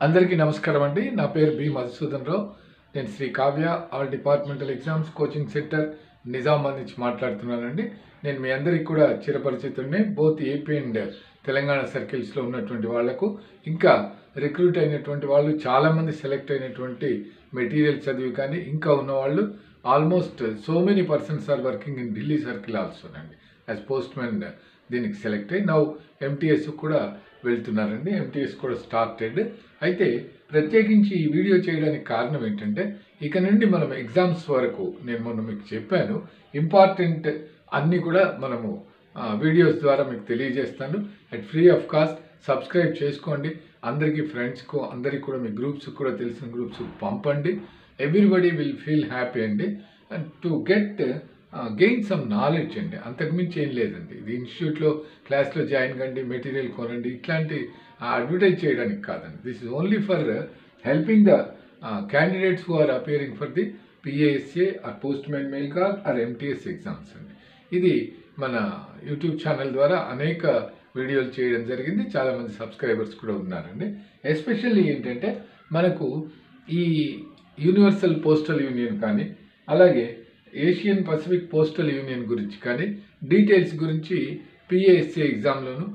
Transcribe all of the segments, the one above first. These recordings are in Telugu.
అందరికీ నమస్కారం అండి. నా పేరు బి మధుసూదన్ రావు. నేను Shri Kavya all departmental exams coaching centre Nizamabad నుంచి మాట్లాడుతున్నానండి. నేను మీ అందరికీ కూడా చిరపరిచితుడిని. బోత్ ఏపీ అండ్ తెలంగాణ సర్కిల్స్లో ఉన్నటువంటి వాళ్లకు, ఇంకా రిక్రూట్ అయినటువంటి వాళ్ళు, చాలామంది సెలెక్ట్ అయినటువంటి మెటీరియల్ చదివి కానీ ఇంకా ఉన్నవాళ్ళు almost so many persons are working in Delhi circle also అండి. యాజ్ పోస్ట్ మ్యాన్ దీనికి సెలెక్ట్ అయ్యి నౌ ఎంటీఎస్ కూడా వెళ్తున్నారండి. ఎంటీఎస్ కూడా స్టార్టెడ్. అయితే ప్రత్యేకించి ఈ వీడియో చేయడానికి కారణం ఏంటంటే, ఇక నుండి మనం ఎగ్జామ్స్ వరకు నేను మొన్న మీకు చెప్పాను, ఇంపార్టెంట్ అన్నీ కూడా మనము వీడియోస్ ద్వారా మీకు తెలియజేస్తాను. At free of cost subscribe చేసుకోండి. అందరికీ ఫ్రెండ్స్కు, అందరికీ కూడా మీ గ్రూప్స్కి కూడా తెలిసిన గ్రూప్స్కి పంపండి. ఎవ్రీబడి విల్ ఫీల్ హ్యాపీ అండి. And to get gain some knowledge అండి. అంతకుమించి ఏం లేదండి. ఇది ఇన్స్టిట్యూట్లో క్లాస్లో జాయిన్ కండి, మెటీరియల్ కొనండి, ఇట్లాంటి అడ్వర్టైజ్ చేయడానికి కాదండి. This is only for helping the candidates who are appearing for the P A S A or postman mail guard or MTS exams అండి. ఇది మన యూట్యూబ్ ఛానల్ ద్వారా అనేక వీడియోలు చేయడం జరిగింది. చాలామంది సబ్స్క్రైబర్స్ కూడా ఉన్నారండి. ఎస్పెషల్లీ ఏంటంటే, మనకు ఈ యూనివర్సల్ పోస్టల్ యూనియన్ కానీ, అలాగే ఏషియన్ పసిఫిక్ పోస్టల్ యూనియన్ గురించి కానీ, డీటెయిల్స్ గురించి పిఏఎస్ఏ ఎగ్జామ్లోను,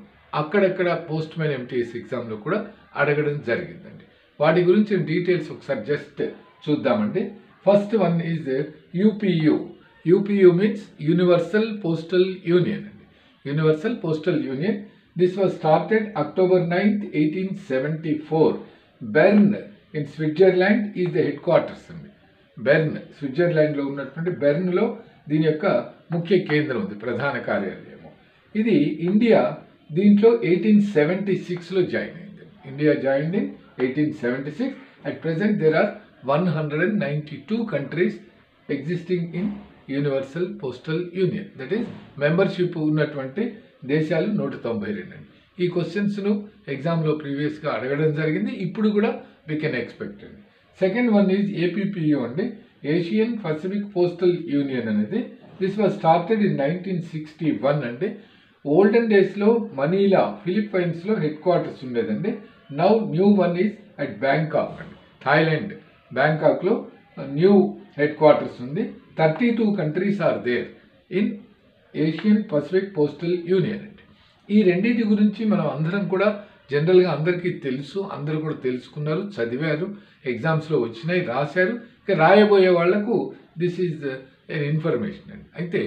అక్కడక్కడ పోస్ట్ మ్యాన్ ఎంటీఎస్ ఎగ్జామ్లో కూడా అడగడం జరిగిందండి. వాటి గురించి డీటెయిల్స్ ఒకసారి జస్ట్ చూద్దామండి. First one is UPU. UPU means universal postal union అండి. Universal postal union. This was started October 9th, 1874. Bern in Switzerland is the headquarters అండి. బెర్న్, స్విట్జర్లాండ్లో ఉన్నటువంటి బెర్న్లో దీని యొక్క ముఖ్య కేంద్రం ఉంది, ప్రధాన కార్యాలయము. ఇది ఇండియా దీంట్లో 1876లో జాయిన్ అయింది. India join in 1876. At present there are 192 countries existing in universal postal union. That is membership ఉన్నటువంటి దేశాలు 192 అండి. ఈ క్వశ్చన్స్ను ఎగ్జామ్లో ప్రీవియస్గా అడగడం జరిగింది. ఇప్పుడు కూడా వీ కెన్ ఎక్స్పెక్ట్ అండి. సెకండ్ వన్ ఈజ్ ఏపీపీయూ అండి, ఏషియన్ పసిఫిక్ పోస్టల్ యూనియన్ అనేది. దిస్ వాజ్ స్టార్టెడ్ ఇన్ 1961 అండి. ఓల్డెన్ డేస్లో మనీలా, ఫిలిప్పైన్స్లో హెడ్ క్వార్టర్స్ ఉండేదండి. Now new one is at Bangkok అండి, థాయిలాండ్ బ్యాంకాక్లో న్యూ హెడ్ క్వార్టర్స్ ఉంది. 32 countries are there in Asian Pacific Postal union అండి. ఈ రెండింటి గురించి మనం అందరం కూడా జనరల్గా అందరికీ తెలుసు, అందరూ కూడా తెలుసుకున్నారు, చదివారు, ఎగ్జామ్స్లో వచ్చినాయి, రాశారు. ఇక రాయబోయే వాళ్లకు దిస్ ఈజ్ ఇన్ఫర్మేషన్ అండి. అయితే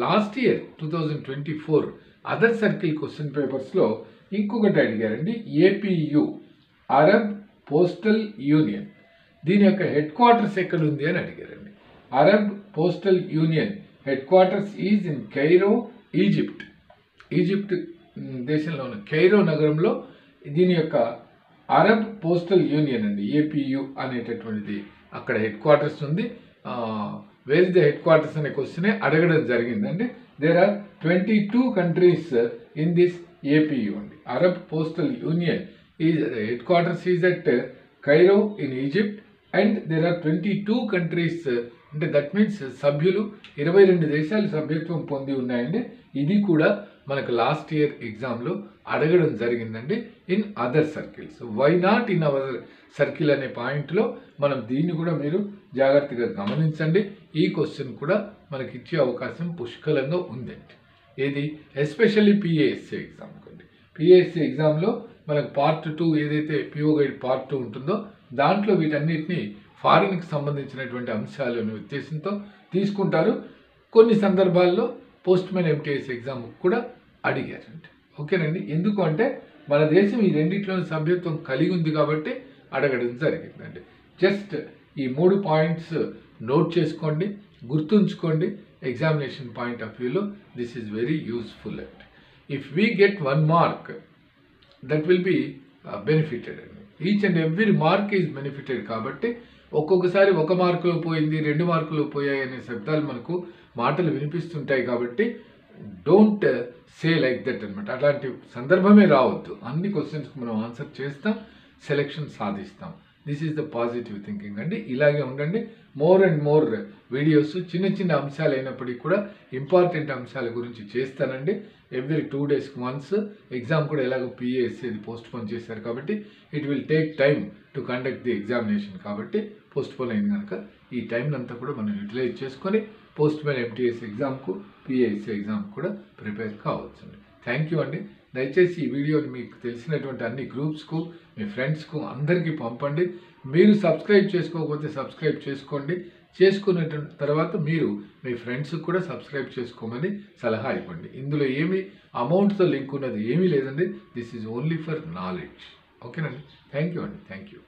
last year 2024 other circle question పేపర్స్లో ఇంకొకటి అడిగారండి, ఏపీయూ, అరబ్ పోస్టల్ యూనియన్. దీని యొక్క హెడ్ క్వార్టర్స్ ఎక్కడ ఉంది అని అడిగారండి. Arab postal union headquarters is in Cairo, Egypt. Egypt దేశంలో ఉన్న కైరో నగరంలో దీని యొక్క అరబ్ పోస్టల్ యూనియన్ అండి, ఏపీయూ అనేటటువంటిది అక్కడ హెడ్ క్వార్టర్స్ ఉంది. Where is the headquarters అనే క్వశ్చనే అడగడం జరిగిందండి. There are 22 countries in this APU అండి. Arab postal union is headquarters is at Cairo in Egypt and there are 22 countries. అంటే దట్ మీన్స్ సభ్యులు 22 దేశాలు సభ్యత్వం పొంది ఉన్నాయండి. ఇది కూడా మనకు లాస్ట్ ఇయర్ ఎగ్జామ్లో అడగడం జరిగిందండి in other circles. Why not in our circle అనే పాయింట్లో మనం దీన్ని కూడా మీరు జాగ్రత్తగా గమనించండి. ఈ క్వశ్చన్ కూడా మనకి ఇచ్చే అవకాశం పుష్కలంగా ఉందండి. ఏది ఎస్పెషల్లీ పిఏఎస్సీ ఎగ్జామ్ కండి. పిఏఎస్సీ ఎగ్జామ్లో మనకు పార్ట్ 2 ఏదైతే పిఓ గైడ్ పార్ట్ 2 ఉంటుందో దాంట్లో వీటన్నిటిని ఫారిన్కి సంబంధించినటువంటి అంశాలను ఉద్దేశంతో తీసుకుంటారు. కొన్ని సందర్భాల్లో పోస్ట్ మ్యాన్ ఎంటీఎస్ ఎగ్జామ్ కూడా అడిగారండి. ఓకేనండి. ఎందుకు అంటే మన దేశం ఈ రెండిట్లోని సభ్యత్వం కలిగి ఉంది కాబట్టి అడగడం జరిగిందండి. జస్ట్ ఈ 3 పాయింట్స్ నోట్ చేసుకోండి, గుర్తుంచుకోండి. ఎగ్జామినేషన్ పాయింట్ ఆఫ్ వ్యూలో దిస్ ఈజ్ వెరీ యూస్ఫుల్ అండి. If we get 1 mark that will be benefited అండి. Each and every mark is benefited. కాబట్టి ఒక్కొక్కసారి 1 మార్కులో పోయింది, 2 మార్కులు పోయాయి అనే శబ్దాలు మనకు మాటలు వినిపిస్తుంటాయి. కాబట్టి డోంట్ సే లైక్ దట్ అనమాట. అలాంటి సందర్భమే రావద్దు. అన్ని క్వశ్చన్స్కి మనం ఆన్సర్ చేస్తాం, సెలెక్షన్ సాధిస్తాం. This is the positive thinking అండి. ఇలాగే ఉండండి. మోర్ అండ్ మోర్ వీడియోస్ చిన్న చిన్న అంశాలు అయినప్పటికీ కూడా ఇంపార్టెంట్ అంశాల గురించి చేస్తానండి. ఎవ్రీ 2 డేస్కి వన్స్. ఎగ్జామ్ కూడా ఎలాగో పిఎస్సి పోస్ట్ పోన్ చేశారు కాబట్టి it will take time to conduct the examination కాబట్టి పోస్ట్ పోన్ అయింది కనుక ఈ టైం అంతా కూడా మనం యూటిలైజ్ చేసుకొని పోస్ట్ మ్యాన్ ఎంటీఎస్ ఎగ్జామ్కు పిఎస్సి ఎగ్జామ్ కూడా ప్రిపేర్ కావచ్చు. థ్యాంక్ యూ అండి. దయచేసి ఈ వీడియోని మీకు తెలిసినటువంటి అన్ని గ్రూప్స్కు మీ ఫ్రెండ్స్కు అందరికీ పంపండి. మీరు సబ్స్క్రైబ్ చేసుకోకపోతే సబ్స్క్రైబ్ చేసుకోండి. చేసుకున్న తర్వాత మీరు మీ ఫ్రెండ్స్కి కూడా సబ్స్క్రైబ్ చేసుకోమని సలహా ఇవ్వండి. ఇందులో ఏమి అమౌంట్తో లింక్ ఉన్నది ఏమీ లేదండి. This is only for knowledge. ఓకేనండి. థ్యాంక్ యూ అండి. Thank you.